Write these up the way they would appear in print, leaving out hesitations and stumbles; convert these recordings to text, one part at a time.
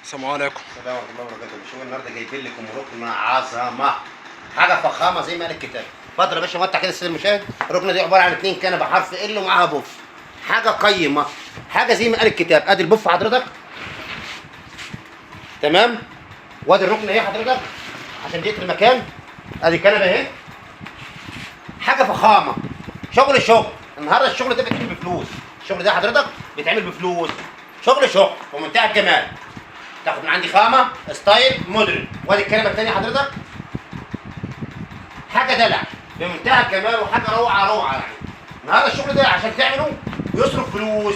السلام عليكم. السلام ورحمه الله وبركاته. شوف النهارده جايبين لكم ركن عظمه، حاجه فخامه زي ما قال الكتاب. اتفضل يا باشا متع كده السيد المشاهد. الركنه دي عباره عن 2 كنبه حرف ال ومعاها بوف، حاجه قيمه، حاجه زي ما قال الكتاب. ادي البوف حضرتك، تمام، وادي الركنه اهي حضرتك عشان ديت المكان. ادي الكنبه اهي، حاجه فخامه، شغل النهارده. الشغل ده بيتعمل بفلوس، الشغل ده حضرتك بيتعمل بفلوس، شغل ومنتهى الجمال. تاخد من عندي خامه ستايل مودرن. وادي الكنبه الثانيه حضرتك، حاجه دلع بمنتهى الجمال وحاجه روعه يعني. النهارده الشغل ده عشان تعمله يصرف فلوس،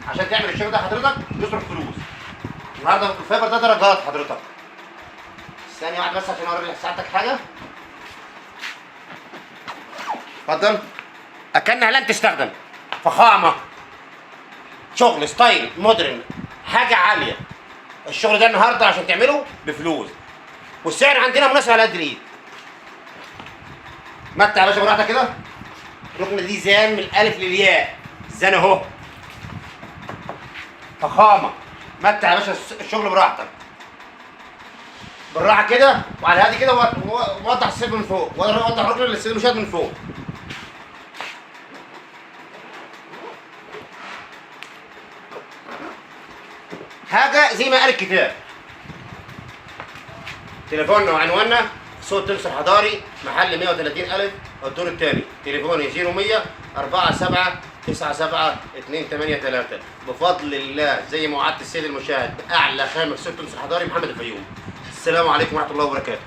عشان تعمل الشغل ده حضرتك يصرف فلوس. النهارده الفايبر ده درجات حضرتك. ثانيه واحده بس عشان اوري لسعادتك حاجه. اتفضل. اكنها لن تستخدم، فخامه، شغل ستايل مودرن، حاجه عاليه. الشغل ده النهارده عشان تعمله بفلوس، والسعر عندنا مناسب على قد الايد. متع يا باشا براحتك كده. الركنه دي زان من الالف للياء، زان اهو، فخامه. متع يا باشا الشغل براحتك، بالراحه كده وعلى هادي كده. ووضح السير من فوق، وضح الركن للسيد المشاهد من فوق. حاجه زي ما قال الكتاب. تليفوننا وعنواننا سوق تمس الحضاري، محل 130 ألف الدور الثاني. تليفوني 0100 47 97 283. بفضل الله زي ما وعدت السيد المشاهد بأعلى خامة في سوق تمس الحضاري محمد الفيوم. السلام عليكم ورحمة الله وبركاته.